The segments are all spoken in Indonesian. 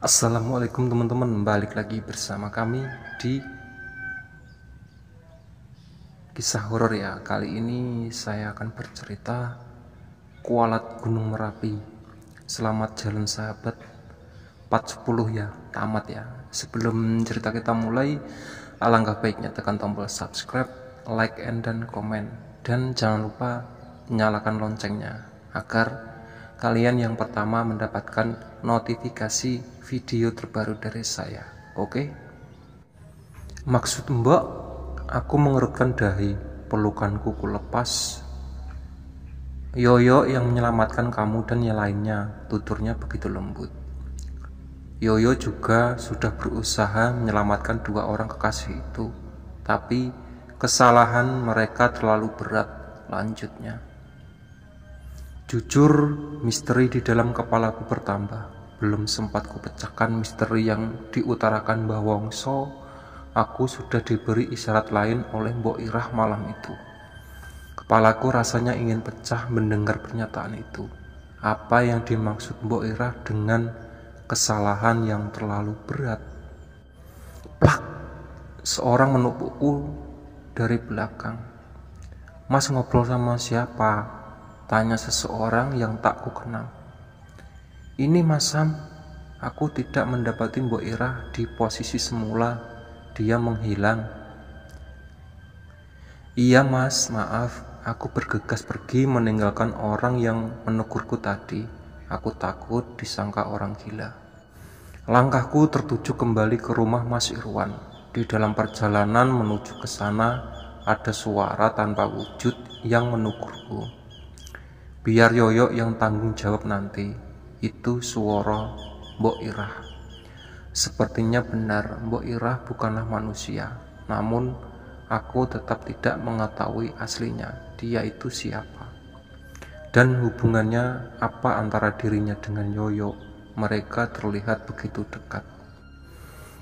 Assalamualaikum teman-teman, balik lagi bersama kami di kisah horor ya. Kali ini saya akan bercerita Kualat Gunung Merapi. Selamat jalan sahabat, 410 ya, tamat ya. Sebelum cerita kita mulai, alangkah baiknya tekan tombol subscribe, like, dan komen. Dan jangan lupa nyalakan loncengnya agar kalian yang pertama mendapatkan notifikasi video terbaru dari saya. Oke? Maksud mbak, aku mengerutkan dahi, pelukanku kulepas. Yoyo yang menyelamatkan kamu dan yang lainnya, tuturnya begitu lembut. Yoyo juga sudah berusaha menyelamatkan dua orang kekasih itu, tapi kesalahan mereka terlalu berat, lanjutnya. Jujur, misteri di dalam kepalaku bertambah. Belum sempat kupecahkan misteri yang diutarakan Mbah Wongso, aku sudah diberi isyarat lain oleh Mbok Irah malam itu. Kepalaku rasanya ingin pecah mendengar pernyataan itu. Apa yang dimaksud Mbok Irah dengan kesalahan yang terlalu berat? Plak! Seorang menepukku dari belakang. Mas ngobrol sama siapa? Tanya seseorang yang tak kukenal. Ini Mas Sam, aku tidak mendapati Mbok Irah di posisi semula, dia menghilang. Iya Mas, maaf, aku bergegas pergi meninggalkan orang yang menegurku tadi. Aku takut disangka orang gila. Langkahku tertuju kembali ke rumah Mas Irwan. Di dalam perjalanan menuju ke sana, ada suara tanpa wujud yang menegurku. Biar Yoyo yang tanggung jawab nanti. Itu suara Mbok Irah. Sepertinya benar, Mbok Irah bukanlah manusia. Namun aku tetap tidak mengetahui aslinya. Dia itu siapa? Dan hubungannya apa antara dirinya dengan Yoyo? Mereka terlihat begitu dekat.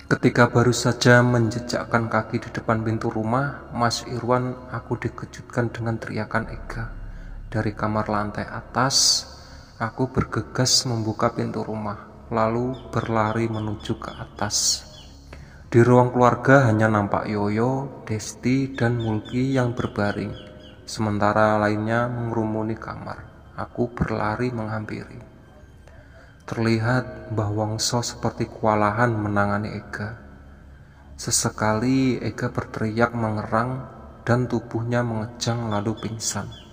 Ketika baru saja menjejakkan kaki di depan pintu rumah Mas Irwan, aku dikejutkan dengan teriakan Ega. Dari kamar lantai atas, aku bergegas membuka pintu rumah, lalu berlari menuju ke atas. Di ruang keluarga hanya nampak Yoyo, Desti, dan Mulki yang berbaring, sementara lainnya mengerumuni kamar. Aku berlari menghampiri. Terlihat Mbah Wongso seperti kewalahan menangani Ega. Sesekali Ega berteriak mengerang dan tubuhnya mengejang lalu pingsan.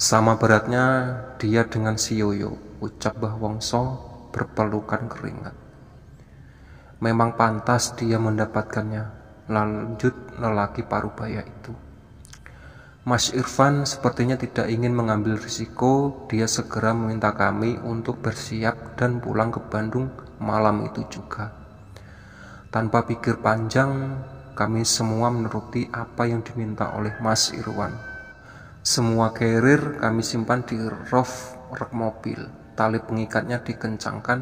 Sama beratnya dia dengan si Yoyo, ucap Mbah Wongso berpelukan keringat. Memang pantas dia mendapatkannya, lanjut lelaki parubaya itu. Mas Irfan sepertinya tidak ingin mengambil risiko. Dia segera meminta kami untuk bersiap dan pulang ke Bandung malam itu juga. Tanpa pikir panjang, kami semua menuruti apa yang diminta oleh Mas Irwan. Semua carrier kami simpan di rak mobil. Tali pengikatnya dikencangkan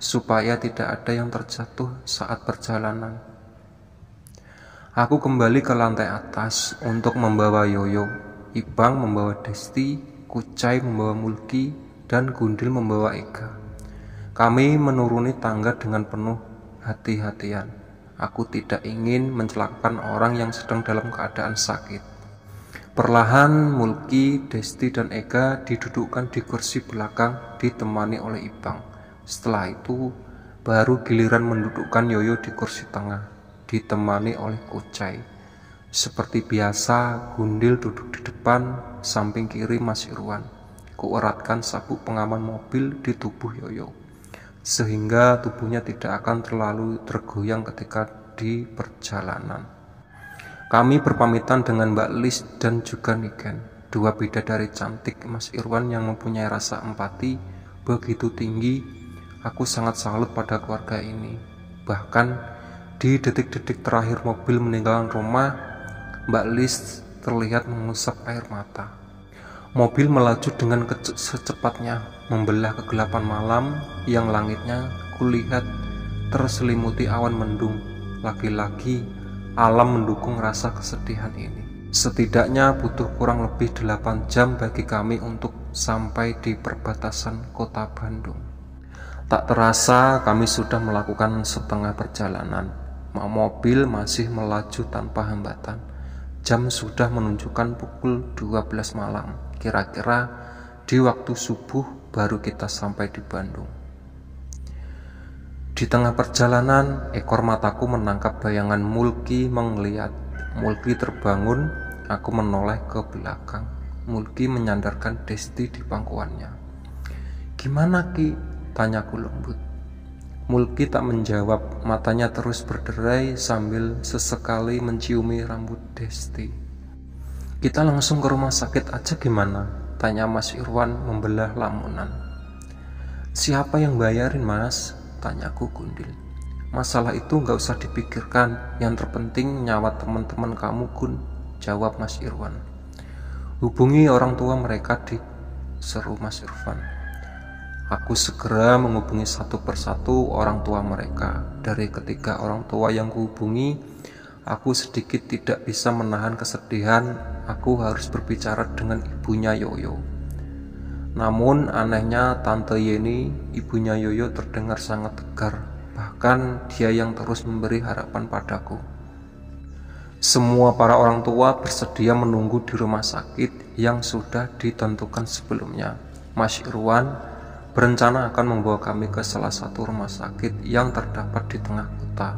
supaya tidak ada yang terjatuh saat perjalanan. Aku kembali ke lantai atas untuk membawa Yoyo. Ibang membawa Desti, Kucai membawa Mulki, dan Gundil membawa Ega. Kami menuruni tangga dengan penuh hati-hatian. Aku tidak ingin mencelakakan orang yang sedang dalam keadaan sakit. Perlahan Mulki, Desti, dan Ega didudukkan di kursi belakang ditemani oleh Ibang. Setelah itu baru giliran mendudukkan Yoyo di kursi tengah ditemani oleh Kucai. Seperti biasa Gundil duduk di depan, samping kiri Mas Irwan. Kueratkan sabuk pengaman mobil di tubuh Yoyo sehingga tubuhnya tidak akan terlalu tergoyang ketika di perjalanan. Kami berpamitan dengan Mbak Lis dan juga Niken, dua bidadari cantik. Mas Irwan yang mempunyai rasa empati begitu tinggi. Aku sangat salut pada keluarga ini. Bahkan di detik-detik terakhir mobil meninggalkan rumah, Mbak Lis terlihat mengusap air mata. Mobil melaju dengan secepatnya, membelah kegelapan malam yang langitnya kulihat terselimuti awan mendung. Lagi-lagi alam mendukung rasa kesedihan ini. Setidaknya butuh kurang lebih 8 jam bagi kami untuk sampai di perbatasan kota Bandung. Tak terasa kami sudah melakukan setengah perjalanan. Mobil masih melaju tanpa hambatan. Jam sudah menunjukkan pukul 12 malam. Kira-kira di waktu subuh baru kita sampai di Bandung. Di tengah perjalanan, ekor mataku menangkap bayangan Mulki menggeliat. Mulki terbangun, aku menoleh ke belakang. Mulki menyandarkan Desti di pangkuannya. "Gimana, Ki?" tanyaku lembut. Mulki tak menjawab, matanya terus berderai sambil sesekali menciumi rambut Desti. "Kita langsung ke rumah sakit aja gimana?" tanya Mas Irwan membelah lamunan. "Siapa yang bayarin, Mas?" tanyaku gundil. "Masalah itu gak usah dipikirkan, yang terpenting nyawa teman-teman kamu, Gun," jawab Mas Irwan. "Hubungi orang tua mereka, Dik," seru Mas Irwan. Aku segera menghubungi satu persatu orang tua mereka. Dari ketiga orang tua yang kuhubungi, aku sedikit tidak bisa menahan kesedihan. Aku harus berbicara dengan ibunya Yoyo. Namun anehnya Tante Yeni, ibunya Yoyo, terdengar sangat tegar. Bahkan dia yang terus memberi harapan padaku. Semua para orang tua bersedia menunggu di rumah sakit yang sudah ditentukan sebelumnya. Mas Irwan berencana akan membawa kami ke salah satu rumah sakit yang terdapat di tengah kota.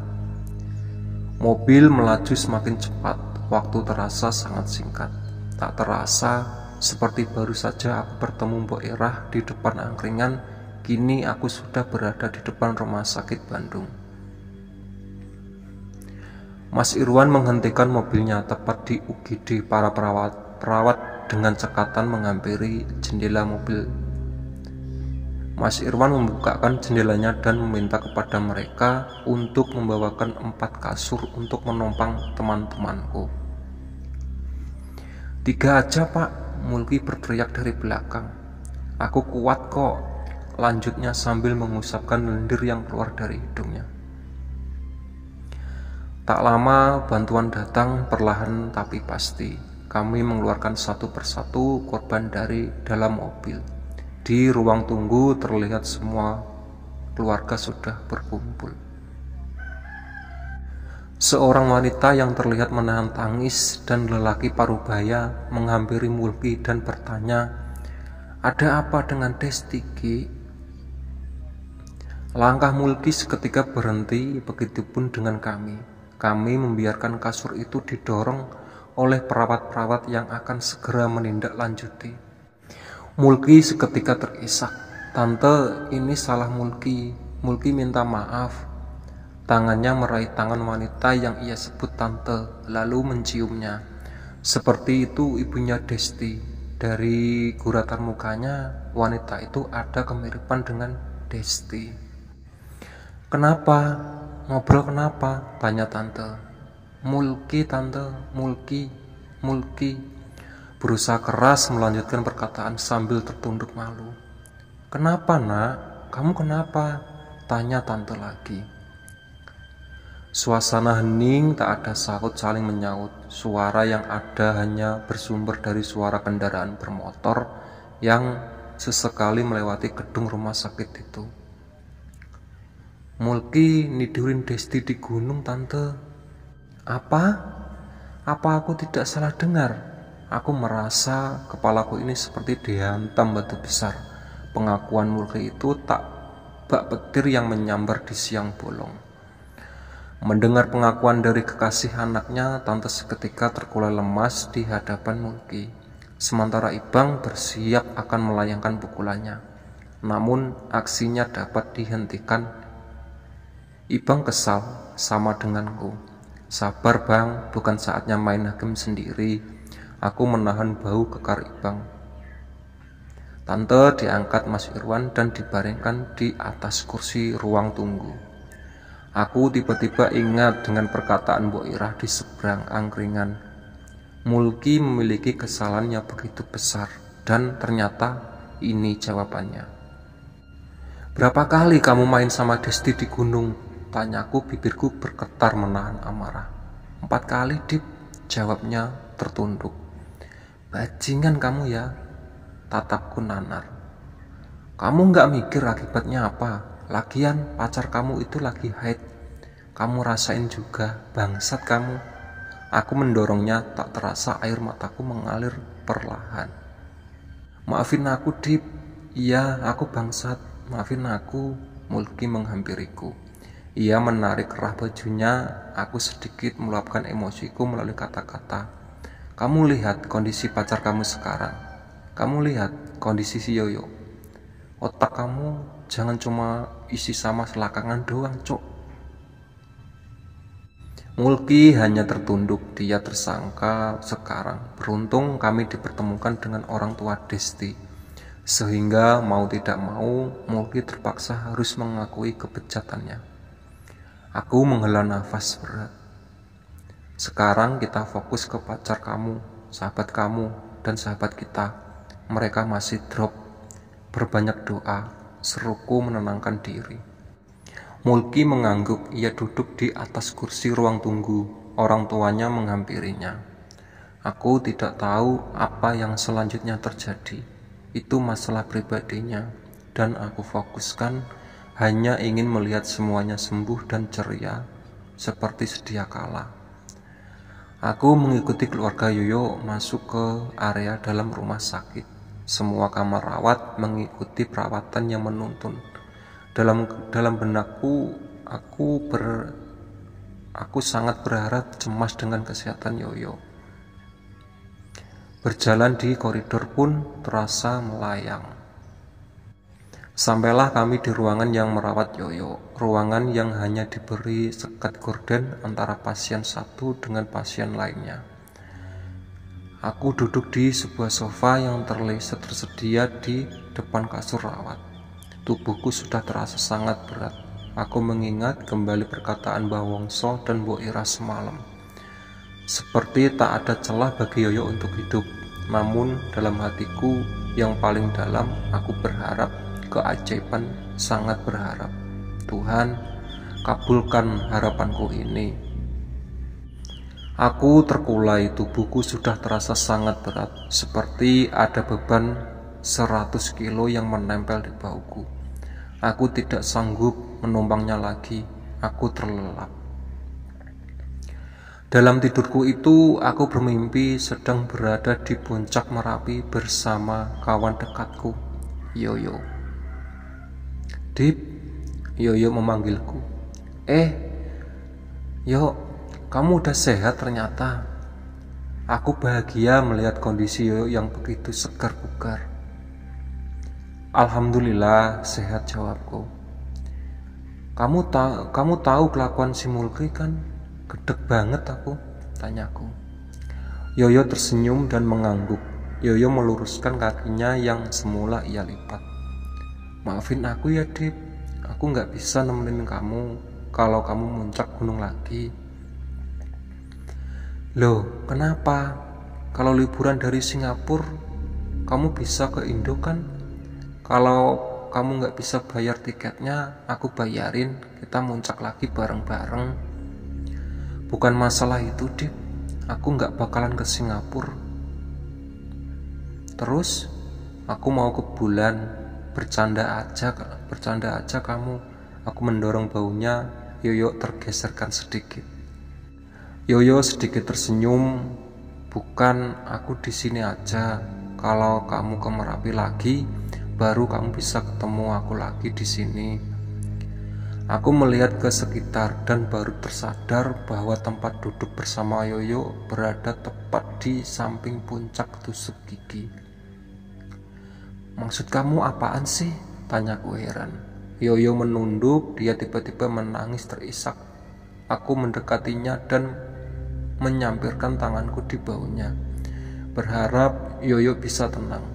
Mobil melaju semakin cepat, waktu terasa sangat singkat. Tak terasa, seperti baru saja aku bertemu Mbok Irah di depan angkringan, kini aku sudah berada di depan rumah sakit Bandung. Mas Irwan menghentikan mobilnya tepat di UGD para perawat dengan cekatan menghampiri jendela mobil. Mas Irwan membukakan jendelanya dan meminta kepada mereka untuk membawakan 4 kasur untuk menopang teman-temanku. "3 aja, Pak," Mulki berteriak dari belakang. "Aku kuat kok," lanjutnya sambil mengusapkan lendir yang keluar dari hidungnya. Tak lama bantuan datang perlahan tapi pasti. Kami mengeluarkan satu persatu korban dari dalam mobil. Di ruang tunggu terlihat semua keluarga sudah berkumpul. Seorang wanita yang terlihat menahan tangis dan lelaki parubaya menghampiri Mulki dan bertanya, "Ada apa dengan Desti, Ki?" Langkah Mulki seketika berhenti, begitupun dengan kami. Kami membiarkan kasur itu didorong oleh perawat-perawat yang akan segera menindaklanjuti. Mulki seketika terisak. "Tante, ini salah Mulki. Mulki minta maaf." Tangannya meraih tangan wanita yang ia sebut tante, lalu menciumnya. Seperti itu ibunya Desti. Dari guratan mukanya, wanita itu ada kemiripan dengan Desti. "Kenapa? Ngobrol kenapa?" tanya tante. "Mulki, tante, Mulki." Berusaha keras melanjutkan perkataan sambil tertunduk malu. "Kenapa, Nak? Kamu kenapa?" tanya tante lagi. Suasana hening, tak ada sahut saling menyaut. Suara yang ada hanya bersumber dari suara kendaraan bermotor yang sesekali melewati gedung rumah sakit itu. "Mulki nidurin Desti di gunung, Tante." Apa aku tidak salah dengar? Aku merasa kepalaku ini seperti dihantam batu besar. Pengakuan Mulki itu tak bak petir yang menyambar di siang bolong. Mendengar pengakuan dari kekasih anaknya, tante seketika terkulai lemas di hadapan Mulki. Sementara Ibang bersiap akan melayangkan pukulannya. Namun aksinya dapat dihentikan. Ibang kesal sama denganku. "Sabar, Bang, bukan saatnya main hakim sendiri." Aku menahan bau kekar Ibang. Tante diangkat Mas Irwan dan dibaringkan di atas kursi ruang tunggu. Aku tiba-tiba ingat dengan perkataan Mbok Irah di seberang angkringan. Mulki memiliki kesalahan yang begitu besar, dan ternyata ini jawabannya. "Berapa kali kamu main sama Desti di gunung?" tanyaku, bibirku bergetar menahan amarah. 4 kali, Dip," jawabnya tertunduk. "Bajingan kamu ya," tatapku nanar. "Kamu gak mikir akibatnya apa?" Lagian pacar kamu itu lagi haid. Kamu rasain juga, bangsat kamu. Aku mendorongnya, tak terasa air mataku mengalir perlahan. Maafin aku, Dip. Iya, aku bangsat. Maafin aku. Mulki menghampiriku. Ia menarik kerah bajunya. Aku sedikit meluapkan emosiku melalui kata-kata. Kamu lihat kondisi pacar kamu sekarang. Kamu lihat kondisi si Yoyo. Otak kamu jangan cuma isi sama selakangan doang, cok. Mulki hanya tertunduk. Dia tersangka sekarang. Beruntung kami dipertemukan dengan orang tua Desti, sehingga mau tidak mau Mulki terpaksa harus mengakui kebejatannya. Aku menghela nafas berat. Sekarang kita fokus ke pacar kamu, sahabat kamu, dan sahabat kita. Mereka masih drop. Berbanyak doa, seruku menenangkan diri. Mulki mengangguk. Ia duduk di atas kursi ruang tunggu. Orang tuanya menghampirinya. Aku tidak tahu apa yang selanjutnya terjadi. Itu masalah pribadinya, dan aku fokuskan hanya ingin melihat semuanya sembuh dan ceria seperti sedia kala. Aku mengikuti keluarga Yoyo masuk ke area dalam rumah sakit. Semua kamar rawat mengikuti perawatan yang menuntun. Dalam benakku, aku sangat berharap, cemas dengan kesehatan Yoyo. Berjalan di koridor pun terasa melayang. Sampailah kami di ruangan yang merawat Yoyo. Ruangan yang hanya diberi sekat gorden antara pasien satu dengan pasien lainnya. Aku duduk di sebuah sofa yang tersedia di depan kasur rawat. Tubuhku sudah terasa sangat berat. Aku mengingat kembali perkataan Mbah Wongso dan Bu Ira semalam. Seperti tak ada celah bagi Yoyo untuk hidup. Namun dalam hatiku yang paling dalam, aku berharap keajaiban, sangat berharap. Tuhan, kabulkan harapanku ini. Aku terkulai, tubuhku sudah terasa sangat berat, seperti ada beban 100 kilo yang menempel di bahuku. Aku tidak sanggup menumpangnya lagi. Aku terlelap. Dalam tidurku itu, aku bermimpi sedang berada di puncak Merapi bersama kawan dekatku, Yoyo. Dip, Yoyo memanggilku. Yo, kamu udah sehat ternyata. Aku bahagia melihat kondisi Yoyo yang begitu segar bugar. Alhamdulillah sehat, jawabku. Kamu tahu kelakuan si Mulki kan? Gedeg banget aku, tanyaku. Yoyo tersenyum dan mengangguk. Yoyo meluruskan kakinya yang semula ia lipat. Maafin aku ya, Dip. Aku gak bisa nemenin kamu kalau kamu muncak gunung lagi. Loh, kenapa? Kalau liburan dari Singapura, kamu bisa ke Indo kan? Kalau kamu gak bisa bayar tiketnya, aku bayarin. Kita muncak lagi bareng-bareng. Bukan masalah itu, Dip. Aku gak bakalan ke Singapura. Terus, aku mau ke bulan. Bercanda aja kamu. Aku mendorong baunya. Yoyo tergeserkan sedikit. Yoyo sedikit tersenyum. Bukan, aku di sini aja. Kalau kamu ke Merapi lagi, baru kamu bisa ketemu aku lagi di sini. Aku melihat ke sekitar dan baru tersadar bahwa tempat duduk bersama Yoyo berada tepat di samping puncak tusuk gigi. Maksud kamu apaan sih? Tanyaku heran. Yoyo menunduk, dia tiba-tiba menangis terisak. Aku mendekatinya dan menyampirkan tanganku di bahunya, berharap Yoyo bisa tenang.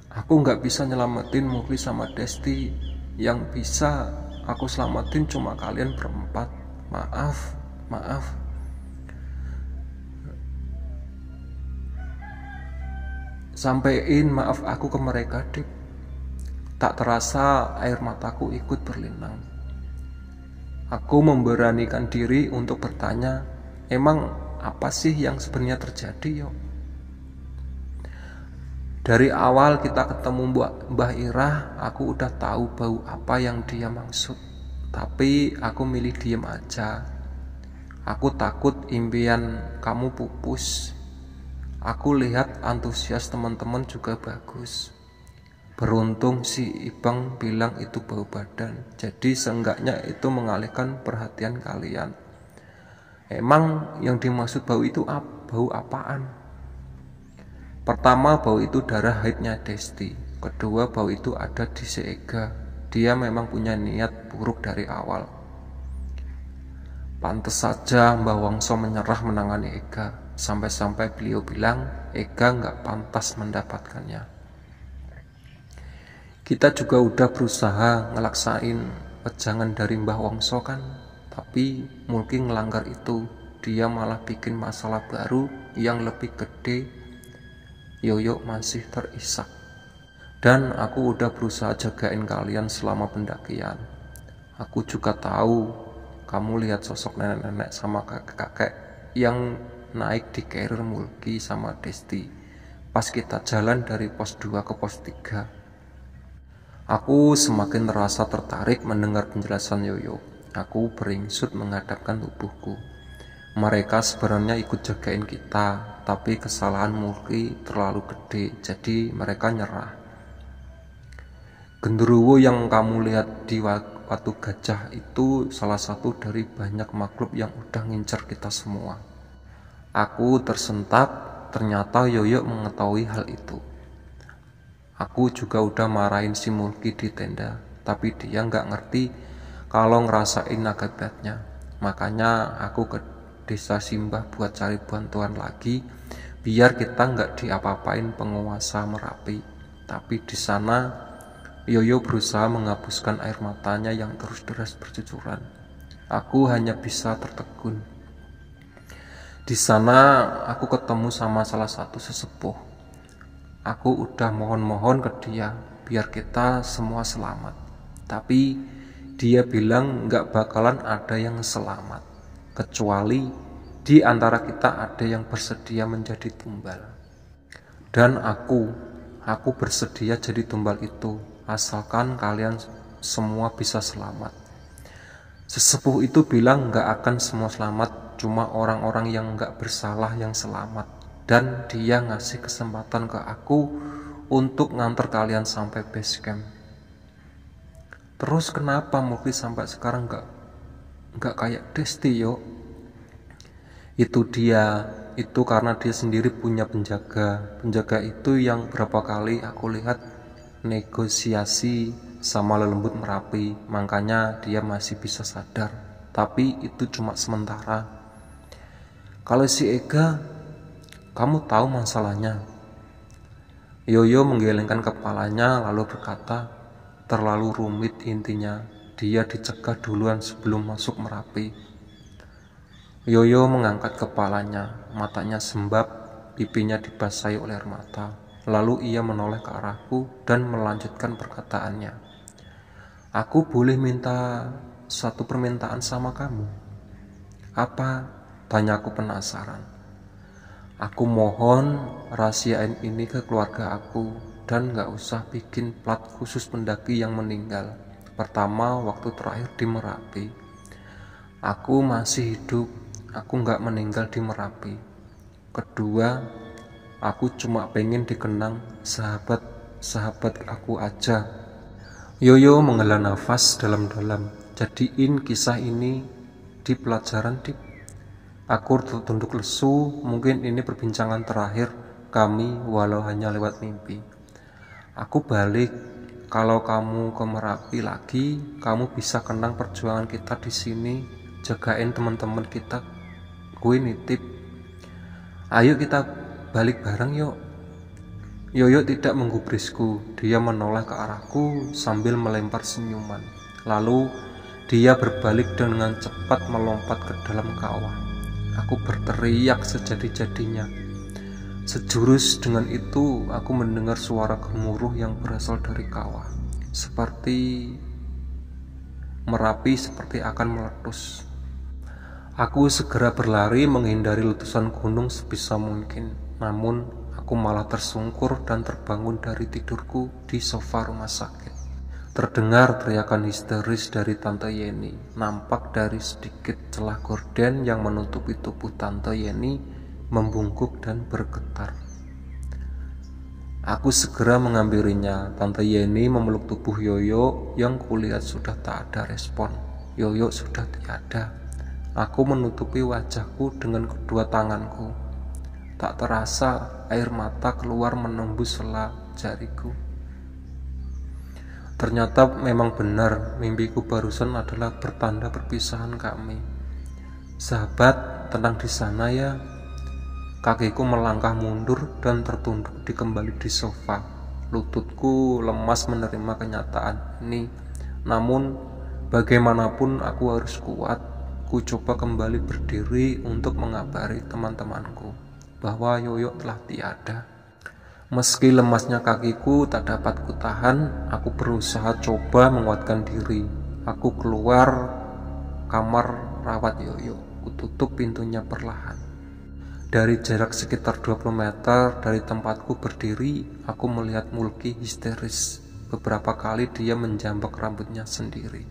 Aku gak bisa nyelamatin Mulki sama Desti. Yang bisa aku selamatin cuma kalian berempat. Maaf. Sampein maaf aku ke mereka, Dip. Tak terasa air mataku ikut berlinang. Aku memberanikan diri untuk bertanya, emang apa sih yang sebenarnya terjadi, yo? Dari awal kita ketemu Mbah Irah, aku udah tahu bau apa yang dia maksud. Tapi aku milih diem aja. Aku takut impian kamu pupus. Aku lihat antusias teman-teman juga bagus. Beruntung si Ibang bilang itu bau badan. Jadi seenggaknya itu mengalihkan perhatian kalian. Emang yang dimaksud bau itu bau apaan? Pertama, bau itu darah haidnya Desti. Kedua, bau itu ada di si Ega. Dia memang punya niat buruk dari awal. Pantes saja Mbah Wongso menyerah menangani Ega. Sampai-sampai beliau bilang Ega gak pantas mendapatkannya. Kita juga udah berusaha ngelaksain wejangan dari Mbah Wongso kan. Tapi mungkin ngelanggar itu. Dia malah bikin masalah baru yang lebih gede. Yoyo masih terisak. Dan aku udah berusaha jagain kalian selama pendakian. Aku juga tahu kamu lihat sosok nenek-nenek sama kakek-kakek yang naik di carrier Mulki sama Desti pas kita jalan dari pos 2 ke pos 3. Aku semakin merasa tertarik mendengar penjelasan Yoyo. Aku beringsut menghadapkan tubuhku. Mereka sebenarnya ikut jagain kita, tapi kesalahan Mulki terlalu gede, jadi mereka nyerah. Genderuwo yang kamu lihat di Watu Gajah itu salah satu dari banyak makhluk yang udah ngincar kita semua. Aku tersentak, ternyata Yoyo mengetahui hal itu. Aku juga udah marahin si Mulki di tenda, tapi dia gak ngerti kalau ngerasain akibatnya. Makanya aku ke desa Simbah buat cari bantuan lagi, biar kita gak diapa-apain penguasa Merapi. Tapi di sana Yoyo berusaha menghapuskan air matanya yang terus deras bercucuran. Aku hanya bisa tertegun. Di sana aku ketemu sama salah satu sesepuh. Aku udah mohon-mohon ke dia biar kita semua selamat. Tapi dia bilang gak bakalan ada yang selamat, kecuali di antara kita ada yang bersedia menjadi tumbal. Dan aku bersedia jadi tumbal itu, asalkan kalian semua bisa selamat. Sesepuh itu bilang gak akan semua selamat, cuma orang-orang yang gak bersalah yang selamat. Dan dia ngasih kesempatan ke aku untuk nganter kalian sampai base camp. Terus kenapa Mulki sampai sekarang gak kayak Desti yo? Itu karena dia sendiri punya penjaga. Penjaga itu yang berapa kali aku lihat negosiasi sama lelembut Merapi, makanya dia masih bisa sadar. Tapi itu cuma sementara. Kalau si Ega, kamu tahu masalahnya? Yoyo menggelengkan kepalanya lalu berkata, terlalu rumit intinya. Dia dicegah duluan sebelum masuk Merapi. Yoyo mengangkat kepalanya, matanya sembab, pipinya dibasahi oleh air mata. Lalu ia menoleh ke arahku dan melanjutkan perkataannya. Aku boleh minta satu permintaan sama kamu? Apa? Tanyaku penasaran. Aku mohon rahasiain ini ke keluarga aku dan gak usah bikin plat khusus pendaki yang meninggal. Pertama, waktu terakhir di Merapi. Aku masih hidup, aku gak meninggal di Merapi. Kedua, aku cuma pengen dikenang sahabat aku aja. Yoyo menghela nafas dalam-dalam. Jadiin kisah ini di pelajaran Dip. Aku tunduk lesu, mungkin ini perbincangan terakhir kami walau hanya lewat mimpi. Aku balik, kalau kamu ke Merapi lagi, kamu bisa kenang perjuangan kita di sini, jagain teman-teman kita. Gue nitip. Ayo kita balik bareng yuk. Yoyo tidak menggubrisku, dia menoleh ke arahku sambil melempar senyuman. Lalu dia berbalik dengan cepat melompat ke dalam kawah. Aku berteriak sejadi-jadinya. Sejurus dengan itu aku mendengar suara gemuruh yang berasal dari kawah. Seperti Merapi seperti akan meletus. Aku segera berlari menghindari letusan gunung sebisa mungkin. Namun aku malah tersungkur dan terbangun dari tidurku di sofa rumah sakit. Terdengar teriakan histeris dari Tante Yeni. Nampak dari sedikit celah gorden yang menutupi tubuh Tante Yeni membungkuk dan bergetar. Aku segera menghampirinya. Tante Yeni memeluk tubuh Yoyo yang kulihat sudah tak ada respon. Yoyo sudah tiada. Aku menutupi wajahku dengan kedua tanganku. Tak terasa air mata keluar menembus sela jariku. Ternyata memang benar, mimpiku barusan adalah pertanda perpisahan kami. Sahabat, tenang di sana ya. Kakiku melangkah mundur dan tertunduk kembali di sofa. Lututku lemas menerima kenyataan ini. Namun, bagaimanapun aku harus kuat. Ku coba kembali berdiri untuk mengabari teman-temanku bahwa Yoyo telah tiada. Meski lemasnya kakiku tak dapat kutahan, aku berusaha coba menguatkan diri. Aku keluar kamar rawat Yoyo. Kututup pintunya perlahan. Dari jarak sekitar 20 meter dari tempatku berdiri, aku melihat Mulki histeris. Beberapa kali dia menjambak rambutnya sendiri.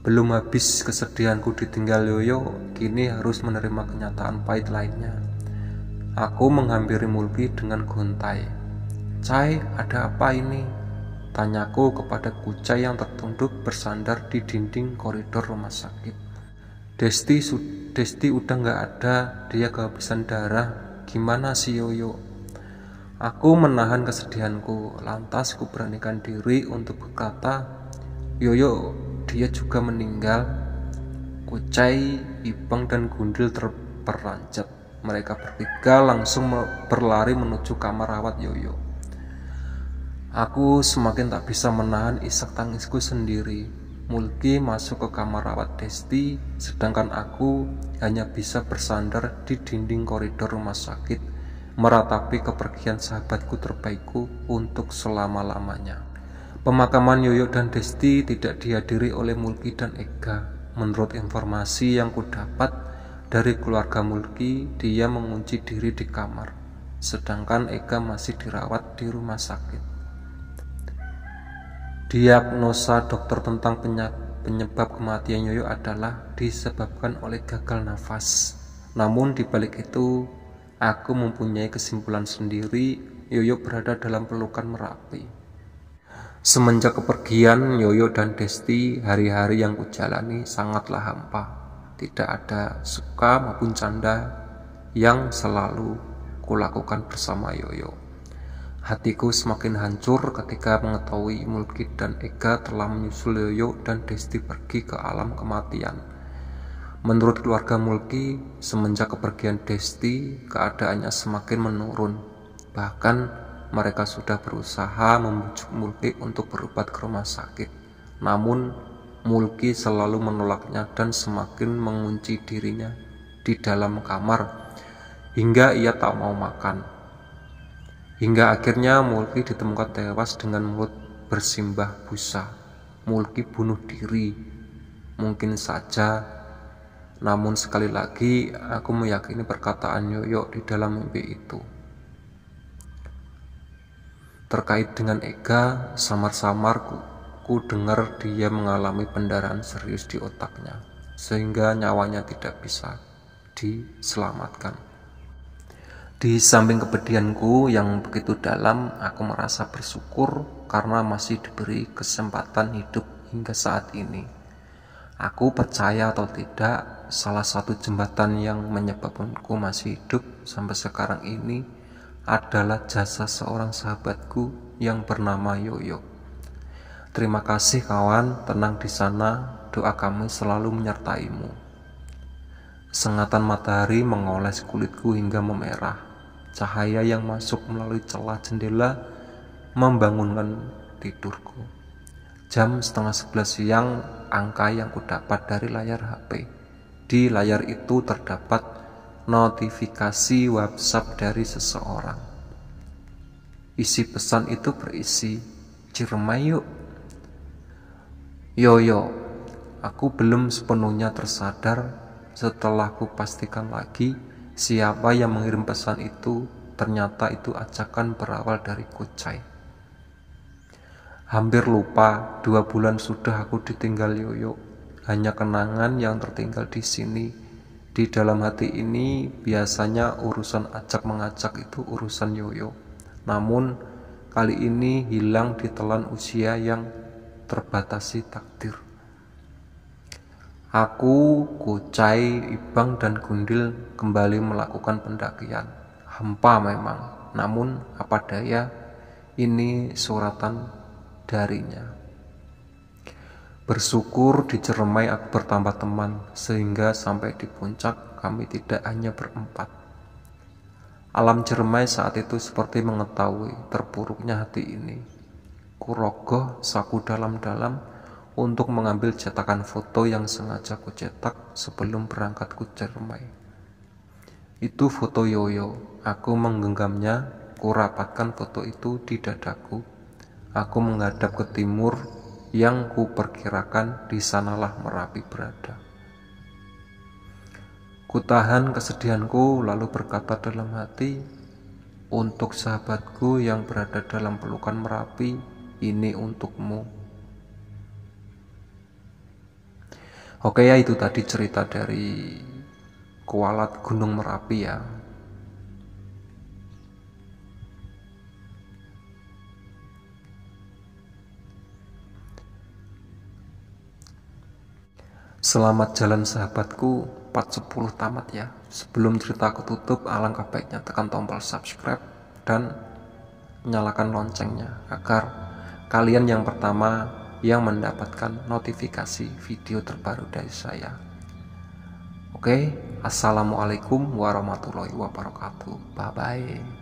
Belum habis kesedihanku ditinggal Yoyo, kini harus menerima kenyataan pahit lainnya. Aku menghampiri Mulki dengan gontai. "Cai, ada apa ini?" tanyaku kepada Kucai yang tertunduk bersandar di dinding koridor rumah sakit. Desti udah gak ada, dia kehabisan darah. Gimana si Yoyo? Aku menahan kesedihanku, lantas ku beranikan diri untuk berkata, "Yoyo, dia juga meninggal." Kucai, Ibang, dan Gundil terperanjat. Mereka bertiga langsung berlari menuju kamar rawat Yoyo. Aku semakin tak bisa menahan isak tangisku sendiri. Mulki masuk ke kamar rawat Desti, sedangkan aku hanya bisa bersandar di dinding koridor rumah sakit, meratapi kepergian sahabatku terbaikku untuk selama-lamanya. Pemakaman Yoyo dan Desti tidak dihadiri oleh Mulki dan Ega. Menurut informasi yang kudapat dari keluarga Mulki, dia mengunci diri di kamar, sedangkan Ega masih dirawat di rumah sakit. Diagnosa dokter tentang penyebab kematian Yoyo adalah disebabkan oleh gagal nafas. Namun di balik itu, aku mempunyai kesimpulan sendiri. Yoyo berada dalam pelukan Merapi. Semenjak kepergian Yoyo dan Desti, hari-hari yang kujalani sangatlah hampa. Tidak ada suka maupun canda yang selalu kulakukan bersama Yoyo. Hatiku semakin hancur ketika mengetahui Mulki dan Ega telah menyusul Yoyo dan Desti pergi ke alam kematian. Menurut keluarga Mulki, semenjak kepergian Desti, keadaannya semakin menurun. Bahkan mereka sudah berusaha membujuk Mulki untuk berobat ke rumah sakit. Namun Mulki selalu menolaknya dan semakin mengunci dirinya di dalam kamar hingga ia tak mau makan. Hingga akhirnya Mulki ditemukan tewas dengan mulut bersimbah busa. Mulki bunuh diri. Mungkin saja, namun sekali lagi aku meyakini perkataan Yoyo di dalam mimpi itu. Terkait dengan Ega, samar-samar ku dengar dia mengalami pendarahan serius di otaknya, sehingga nyawanya tidak bisa diselamatkan. Di samping kepedihanku yang begitu dalam, aku merasa bersyukur karena masih diberi kesempatan hidup hingga saat ini. Aku percaya atau tidak, salah satu jembatan yang menyebabkanku masih hidup sampai sekarang ini adalah jasa seorang sahabatku yang bernama Yoyo. Terima kasih kawan, tenang di sana, doa kami selalu menyertaimu. Sengatan matahari mengoles kulitku hingga memerah. Cahaya yang masuk melalui celah jendela membangunkan tidurku. Jam 10:30 siang, angka yang kudapat dari layar HP. Di layar itu terdapat notifikasi WhatsApp dari seseorang. Isi pesan itu berisi, "Ciremai yuk." Yoyo, aku belum sepenuhnya tersadar setelah ku pastikan lagi siapa yang mengirim pesan itu ternyata itu ajakan berawal dari Kucai. Hampir lupa 2 bulan sudah aku ditinggal Yoyo. Hanya kenangan yang tertinggal di sini. Di dalam hati ini biasanya urusan ajak mengajak itu urusan Yoyo. Namun kali ini hilang ditelan usia yang terbatasi takdir. Aku, Kucai, Ibang, dan Gundil kembali melakukan pendakian. Hampa memang, namun apa daya, ini suratan darinya. Bersyukur di Ciremai aku bertambah teman, sehingga sampai di puncak kami tidak hanya berempat. Alam Ciremai saat itu seperti mengetahui terpuruknya hati ini. Kurogoh saku dalam-dalam untuk mengambil cetakan foto yang sengaja kucetak sebelum berangkat ke Ciremai. Itu foto Yoyo. Aku menggenggamnya, kurapatkan foto itu di dadaku. Aku menghadap ke timur, yang kuperkirakan di sanalah Merapi berada. Kutahan kesedihanku lalu berkata dalam hati, untuk sahabatku yang berada dalam pelukan Merapi, ini untukmu. Oke ya, itu tadi cerita dari kualat Gunung Merapi ya. Selamat jalan sahabatku, 410 tamat ya. Sebelum cerita aku tutup, alangkah baiknya tekan tombol subscribe dan nyalakan loncengnya agar kalian yang pertama yang mendapatkan notifikasi video terbaru dari saya. Oke, assalamualaikum warahmatullahi wabarakatuh. Bye bye.